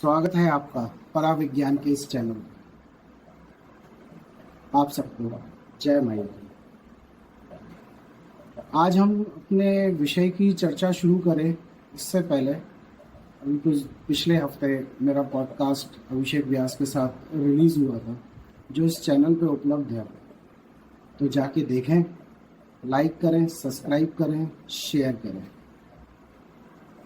स्वागत है आपका पराविज्ञान के इस चैनल में। आप सबको जय माई दी। आज हम अपने विषय की चर्चा शुरू करें इससे पहले अभी कुछ पिछले हफ्ते मेरा पॉडकास्ट अभिषेक व्यास के साथ रिलीज़ हुआ था, जो इस चैनल पे उपलब्ध है। तो जाके देखें, लाइक करें, सब्सक्राइब करें, शेयर करें।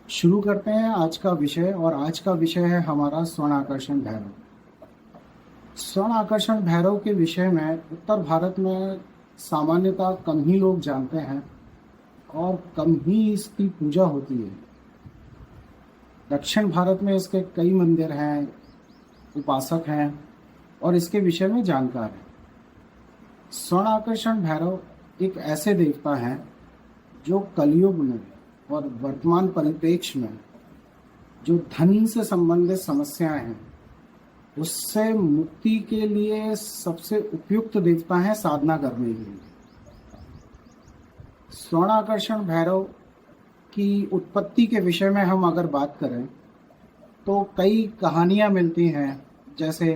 शुरू करते हैं आज का विषय, और आज का विषय है हमारा स्वर्ण आकर्षण भैरव। स्वर्ण आकर्षण भैरव के विषय में उत्तर भारत में सामान्यतः कम ही लोग जानते हैं और कम ही इसकी पूजा होती है। दक्षिण भारत में इसके कई मंदिर हैं, उपासक हैं और इसके विषय में जानकार हैं। स्वर्ण आकर्षण भैरव एक ऐसे देवता हैं जो कलयुग में और वर्तमान परिप्रेक्ष्य में जो धन से संबंधित समस्याएं हैं उससे मुक्ति के लिए सबसे उपयुक्त देवता हैं साधना करने के लिए। स्वर्ण आकर्षण भैरव की उत्पत्ति के विषय में हम अगर बात करें तो कई कहानियां मिलती हैं। जैसे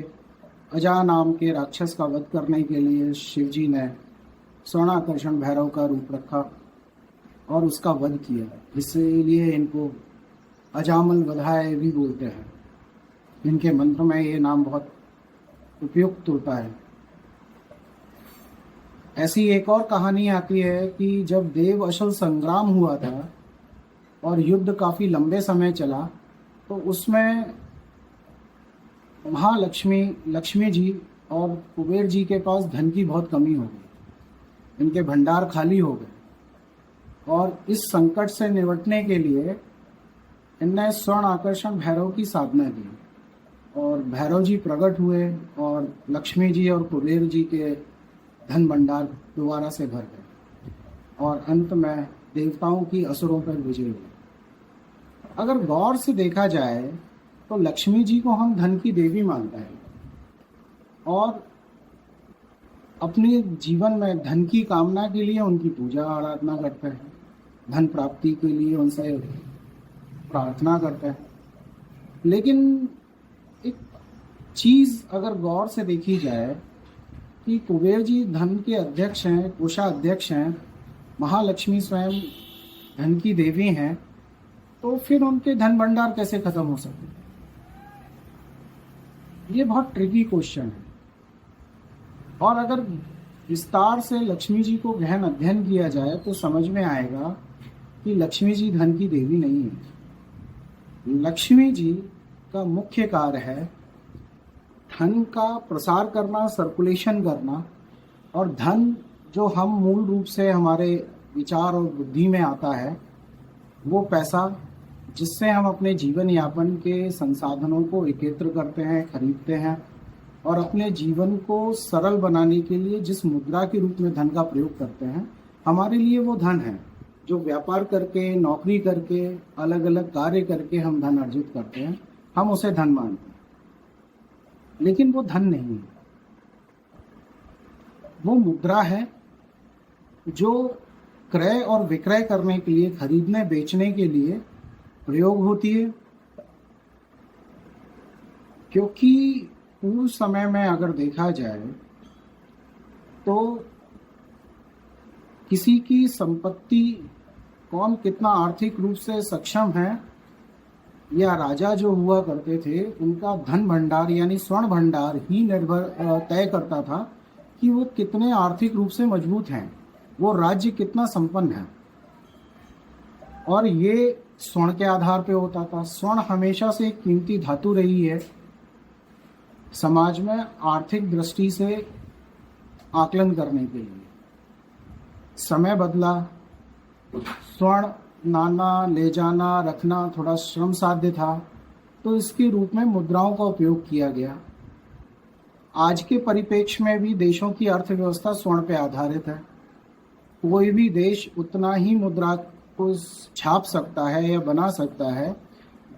अजा नाम के राक्षस का वध करने के लिए शिवजी ने स्वर्ण आकर्षण भैरव का रूप रखा और उसका वध किया, इसलिए इनको अजामल वधाए भी बोलते हैं। इनके मंत्र में ये नाम बहुत उपयुक्त होता है। ऐसी एक और कहानी आती है कि जब देव असल संग्राम हुआ था और युद्ध काफ़ी लंबे समय चला, तो उसमें लक्ष्मी जी और कुबेर जी के पास धन की बहुत कमी हो गई। इनके भंडार खाली हो गए और इस संकट से निपटने के लिए इनने स्वर्ण आकर्षण भैरव की साधना की और भैरव जी प्रकट हुए और लक्ष्मी जी और कुबेर जी के धन भंडार दोबारा से भर गए और अंत में देवताओं की असुरों पर विजय हुई। अगर गौर से देखा जाए तो लक्ष्मी जी को हम धन की देवी मानते हैं और अपने जीवन में धन की कामना के लिए उनकी पूजा आराधना करते हैं, धन प्राप्ति के लिए उनसे प्रार्थना करते हैं। लेकिन एक चीज़ अगर गौर से देखी जाए कि कुबेर जी धन के अध्यक्ष हैं, कोषाध्यक्ष हैं, महालक्ष्मी स्वयं धन की देवी हैं, तो फिर उनके धन भंडार कैसे खत्म हो सकते? ये बहुत ट्रिकी क्वेश्चन है। और अगर विस्तार से लक्ष्मी जी को गहन अध्ययन किया जाए तो समझ में आएगा कि लक्ष्मी जी धन की देवी नहीं है। लक्ष्मी जी का मुख्य कार्य है धन का प्रसार करना, सर्कुलेशन करना, और धन जो हम मूल रूप से हमारे विचार और बुद्धि में आता है, वो पैसा जिससे हम अपने जीवन यापन के संसाधनों को एकत्र करते हैं, खरीदते हैं और अपने जीवन को सरल बनाने के लिए जिस मुद्रा के रूप में धन का प्रयोग करते हैं, हमारे लिए वो धन है जो व्यापार करके, नौकरी करके, अलग अलग कार्य करके हम धन अर्जित करते हैं। हम उसे धन मानते हैं, लेकिन वो धन नहीं है। वो मुद्रा है जो क्रय और विक्रय करने के लिए, खरीदने बेचने के लिए प्रयोग होती है। क्योंकि पूर्व समय में अगर देखा जाए तो किसी की संपत्ति, कौन कितना आर्थिक रूप से सक्षम है, या राजा जो हुआ करते थे उनका धन भंडार यानी स्वर्ण भंडार ही निर्भर तय करता था कि वो कितने आर्थिक रूप से मजबूत हैं, वो राज्य कितना संपन्न है। और ये स्वर्ण के आधार पे होता था। स्वर्ण हमेशा से एक कीमती धातु रही है। समाज में आर्थिक दृष्टि से आकलन करने के लिए समय बदला, स्वर्ण नाना ले जाना, रखना थोड़ा श्रम साध्य था, तो इसके रूप में मुद्राओं का उपयोग किया गया। आज के परिप्रेक्ष्य में भी देशों की अर्थव्यवस्था स्वर्ण पे आधारित है। कोई भी देश उतना ही मुद्रा को छाप सकता है या बना सकता है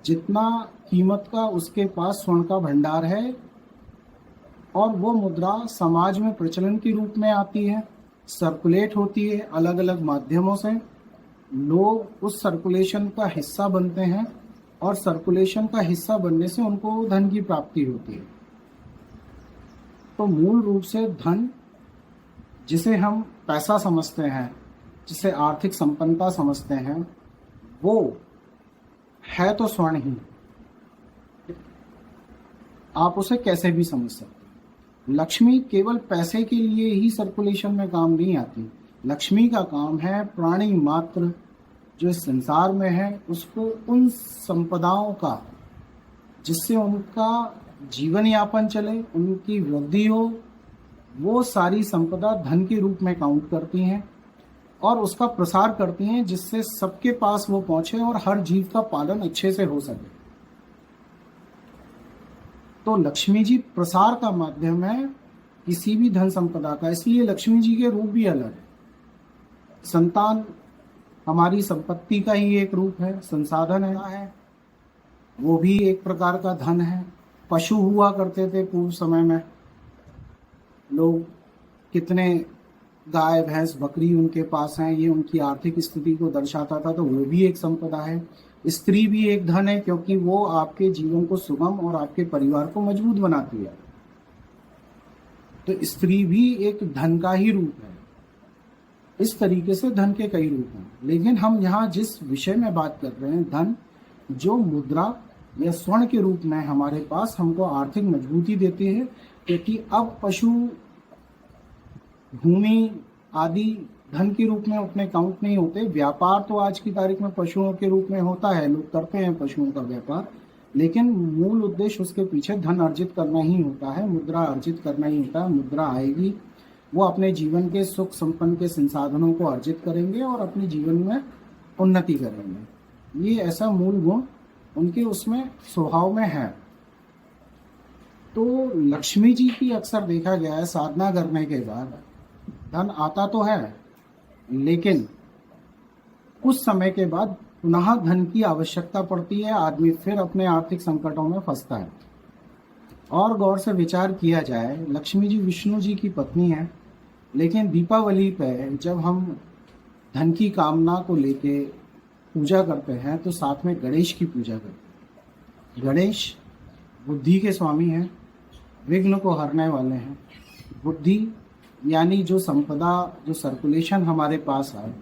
जितना कीमत का उसके पास स्वर्ण का भंडार है, और वो मुद्रा समाज में प्रचलन के रूप में आती है, सर्कुलेट होती है अलग अलग माध्यमों से। लोग उस सर्कुलेशन का हिस्सा बनते हैं और सर्कुलेशन का हिस्सा बनने से उनको धन की प्राप्ति होती है। तो मूल रूप से धन, जिसे हम पैसा समझते हैं, जिसे आर्थिक संपन्नता समझते हैं, वो है तो स्वर्ण ही। आप उसे कैसे भी समझ सकते हैं। लक्ष्मी केवल पैसे के लिए ही सर्कुलेशन में काम नहीं आती। लक्ष्मी का काम है प्राणी मात्र जो इस संसार में है उसको उन संपदाओं का, जिससे उनका जीवन यापन चले, उनकी वृद्धि हो, वो सारी संपदा धन के रूप में काउंट करती हैं और उसका प्रसार करती हैं, जिससे सबके पास वो पहुंचे और हर जीव का पालन अच्छे से हो सके। तो लक्ष्मी जी प्रसार का माध्यम है किसी भी धन संपदा का, इसलिए लक्ष्मी जी के रूप भी अलग है। संतान हमारी संपत्ति का ही एक रूप है, संसाधन है, वो भी एक प्रकार का धन है। पशु हुआ करते थे पूर्व समय में, लोग कितने गाय भैंस बकरी उनके पास हैं, ये उनकी आर्थिक स्थिति को दर्शाता था, तो वो भी एक संपदा है। स्त्री भी एक धन है क्योंकि वो आपके जीवन को सुगम और आपके परिवार को मजबूत बनाती है। तो स्त्री भी एक धन का ही रूप है। इस तरीके से धन के कई रूप हैं, लेकिन हम यहाँ जिस विषय में बात कर रहे हैं, धन जो मुद्रा या स्वर्ण के रूप में हमारे पास हमको आर्थिक मजबूती देती है, क्योंकि अब पशु, भूमि आदि धन के रूप में उतने काउंट नहीं होते। व्यापार तो आज की तारीख में पशुओं के रूप में होता है, लोग करते हैं पशुओं का व्यापार, लेकिन मूल उद्देश्य उसके पीछे धन अर्जित करना ही होता है, मुद्रा अर्जित करना ही होता है। मुद्रा आएगी, वो अपने जीवन के सुख संपन्न के संसाधनों को अर्जित करेंगे और अपने जीवन में उन्नति करेंगे। ये ऐसा मूल गुण उनके उसमें स्वभाव में है। तो लक्ष्मी जी की अक्सर देखा गया है साधना करने के बाद धन आता तो है, लेकिन कुछ समय के बाद पुनः धन की आवश्यकता पड़ती है, आदमी फिर अपने आर्थिक संकटों में फंसता है। और गौर से विचार किया जाए, लक्ष्मी जी विष्णु जी की पत्नी है, लेकिन दीपावली पे जब हम धन की कामना को लेके पूजा करते हैं तो साथ में गणेश की पूजा करते हैं। गणेश बुद्धि के स्वामी हैं, विघ्न को हरने वाले हैं। बुद्धि यानी जो संपदा, जो सर्कुलेशन हमारे पास है,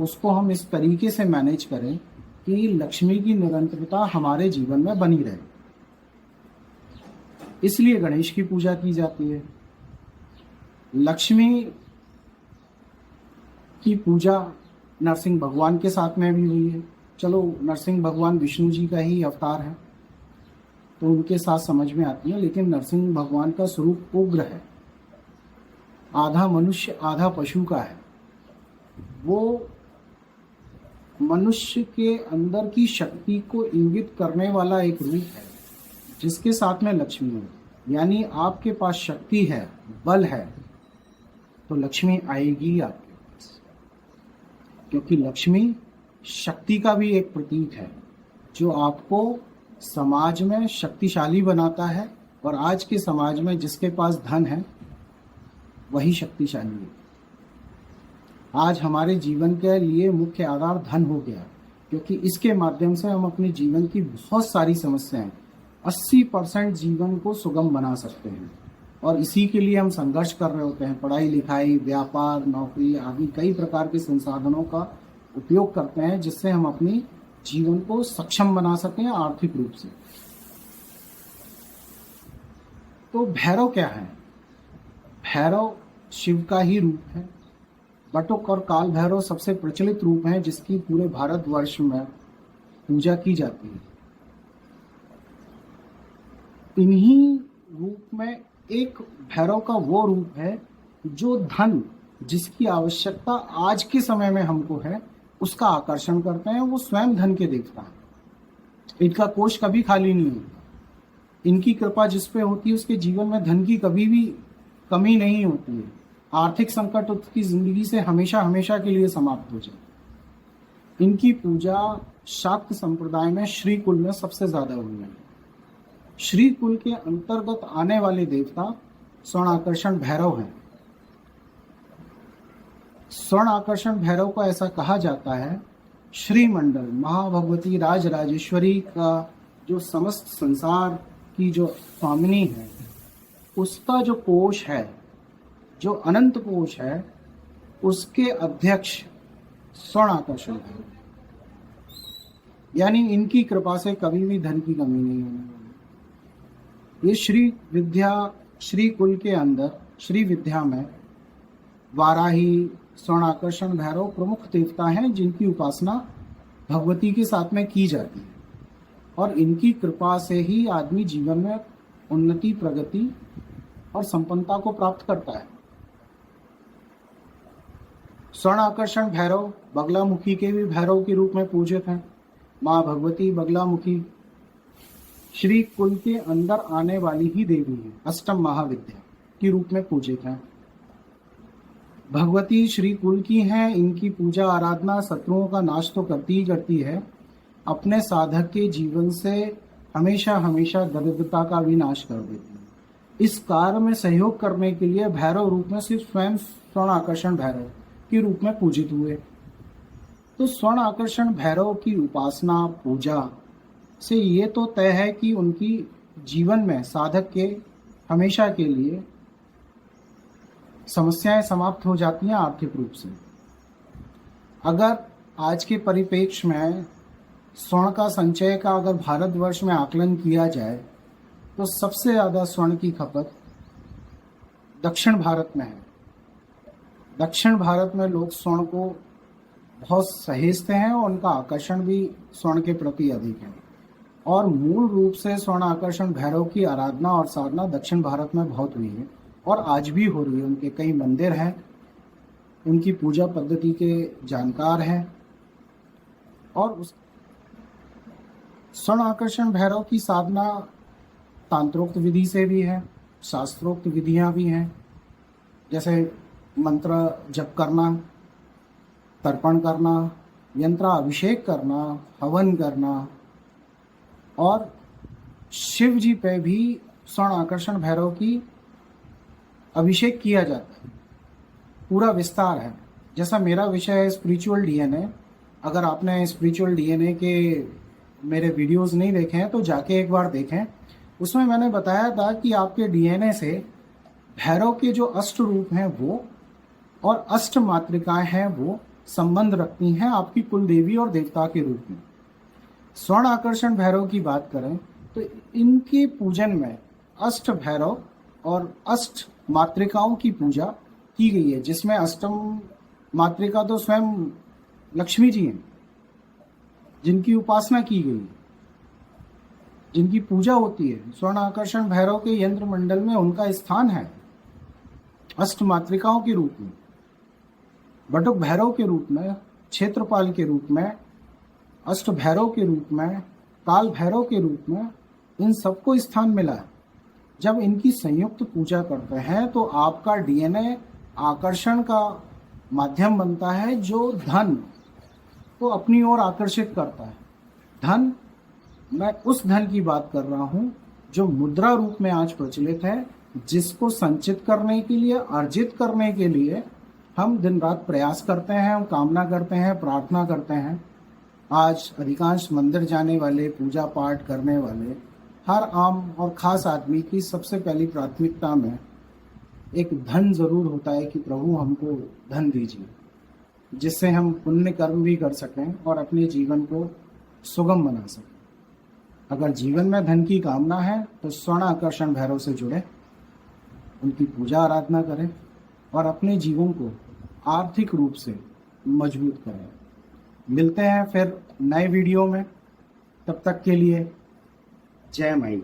उसको हम इस तरीके से मैनेज करें कि लक्ष्मी की निरंतरता हमारे जीवन में बनी रहे। इसलिए गणेश की पूजा की जाती है। लक्ष्मी की पूजा नरसिंह भगवान के साथ में भी हुई है। चलो, नरसिंह भगवान विष्णु जी का ही अवतार है तो उनके साथ समझ में आती है, लेकिन नरसिंह भगवान का स्वरूप उग्र है, आधा मनुष्य आधा पशु का है। वो मनुष्य के अंदर की शक्ति को इंगित करने वाला एक रूप है, जिसके साथ में लक्ष्मी है। यानी आपके पास शक्ति है, बल है, तो लक्ष्मी आएगी आपके पास, क्योंकि लक्ष्मी शक्ति का भी एक प्रतीक है जो आपको समाज में शक्तिशाली बनाता है। और आज के समाज में जिसके पास धन है वही शक्तिशाली है। आज हमारे जीवन के लिए मुख्य आधार धन हो गया, क्योंकि इसके माध्यम से हम अपने जीवन की बहुत सारी समस्याएं, 80% जीवन को सुगम बना सकते हैं। और इसी के लिए हम संघर्ष कर रहे होते हैं। पढ़ाई लिखाई, व्यापार, नौकरी आदि कई प्रकार के संसाधनों का उपयोग करते हैं, जिससे हम अपनी जीवन को सक्षम बना सकें आर्थिक रूप से। तो भैरव क्या है? भैरव शिव का ही रूप है। बटुक और काल भैरव सबसे प्रचलित रूप हैं जिसकी पूरे भारतवर्ष में पूजा की जाती है। इन्हीं रूप में एक भैरव का वो रूप है जो धन, जिसकी आवश्यकता आज के समय में हमको है, उसका आकर्षण करते हैं। वो स्वयं धन के देवता हैं। इनका कोष कभी खाली नहीं होता। इनकी कृपा जिस पे होती है उसके जीवन में धन की कभी भी कमी नहीं होती है। आर्थिक संकट उसकी जिंदगी से हमेशा हमेशा के लिए समाप्त हो जाए। इनकी पूजा शाक्त संप्रदाय में श्री कुल में सबसे ज्यादा हुई है। श्री कुल के अंतर्गत आने वाले देवता स्वर्ण आकर्षण भैरव हैं। स्वर्ण आकर्षण भैरव को ऐसा कहा जाता है श्रीमंडल महाभगवती राजराजेश्वरी का जो समस्त संसार की जो स्वामिनी है, उसका जो कोष है, जो अनंत कोष है, उसके अध्यक्ष स्वर्ण आकर्षण है। यानी इनकी कृपा से कभी भी धन की कमी नहीं होने वाली। ये श्री विद्या श्री कुल के अंदर श्री विद्या में वाराही स्वर्ण आकर्षण भैरव प्रमुख देवता हैं, जिनकी उपासना भगवती के साथ में की जाती है और इनकी कृपा से ही आदमी जीवन में उन्नति, प्रगति और संपन्नता को प्राप्त करता है। स्वर्ण आकर्षण भैरव बगलामुखी के भी भैरव के रूप में पूजित हैं। माँ भगवती बगलामुखी श्री कुल के अंदर आने वाली ही देवी है, अष्टम महाविद्या के रूप में पूजित हैं। भगवती श्री कुल की हैं। इनकी पूजा आराधना शत्रुओं का नाश तो करती ही करती है, अपने साधक के जीवन से हमेशा हमेशा दरिद्रता का भी नाश कर देती है। इस कार्य में सहयोग करने के लिए भैरव रूप में सिर्फ स्वयं स्वर्ण आकर्षण भैरव के रूप में पूजित हुए। तो स्वर्ण आकर्षण भैरव की उपासना पूजा से ये तो तय है कि उनकी जीवन में साधक के हमेशा के लिए समस्याएं समाप्त हो जाती हैं आर्थिक रूप से। अगर आज के परिप्रेक्ष्य में स्वर्ण का संचय का अगर भारतवर्ष में आकलन किया जाए तो सबसे ज़्यादा स्वर्ण की खपत दक्षिण भारत में है। दक्षिण भारत में लोग स्वर्ण को बहुत सहेजते हैं और उनका आकर्षण भी स्वर्ण के प्रति अधिक है। और मूल रूप से स्वर्ण आकर्षण भैरव की आराधना और साधना दक्षिण भारत में बहुत हुई है और आज भी हो रही है। उनके कई मंदिर हैं, उनकी पूजा पद्धति के जानकार हैं और उस स्वर्ण आकर्षण भैरव की साधना तांत्रोक्त विधि से भी है, शास्त्रोक्त विधियां भी हैं, जैसे मंत्र जप करना, तर्पण करना, यंत्राभिषेक करना, हवन करना और शिव जी पे भी स्वर्ण आकर्षण भैरव की अभिषेक किया जाता है। पूरा विस्तार है। जैसा मेरा विषय है स्पिरिचुअल डीएनए, अगर आपने स्पिरिचुअल डीएनए के मेरे वीडियोस नहीं देखे हैं तो जाके एक बार देखें। उसमें मैंने बताया था कि आपके डीएनए से भैरव के जो अष्ट रूप हैं वो और अष्ट मातृकाएं हैं वो संबंध रखती हैं आपकी कुल देवी और देवता के रूप में। स्वर्ण आकर्षण भैरव की बात करें तो इनके पूजन में अष्ट भैरव और अष्ट मातृकाओं की पूजा की गई है, जिसमें अष्टम मातृका तो स्वयं लक्ष्मी जी हैं, जिनकी उपासना की गई है, जिनकी पूजा होती है। स्वर्ण आकर्षण भैरव के यंत्र मंडल में उनका स्थान है अष्ट मातृकाओं के रूप में, बटुक भैरव के रूप में, क्षेत्रपाल के रूप में, अष्ट भैरव के रूप में, काल भैरव के रूप में, इन सबको स्थान मिला है। जब इनकी संयुक्त पूजा करते हैं तो आपका डीएनए आकर्षण का माध्यम बनता है, जो धन को अपनी ओर आकर्षित करता है। धन, मैं उस धन की बात कर रहा हूं जो मुद्रा रूप में आज प्रचलित है, जिसको संचित करने के लिए, अर्जित करने के लिए हम दिन रात प्रयास करते हैं, हम कामना करते हैं, प्रार्थना करते हैं। आज अधिकांश मंदिर जाने वाले, पूजा पाठ करने वाले हर आम और खास आदमी की सबसे पहली प्राथमिकता में एक धन जरूर होता है कि प्रभु हमको धन दीजिए, जिससे हम पुण्य कर्म भी कर सकें और अपने जीवन को सुगम बना सकें। अगर जीवन में धन की कामना है तो स्वर्ण आकर्षण भैरव से जुड़े, उनकी पूजा आराधना करें और अपने जीवन को आर्थिक रूप से मजबूत करें। मिलते हैं फिर नए वीडियो में, तब तक के लिए जय माई।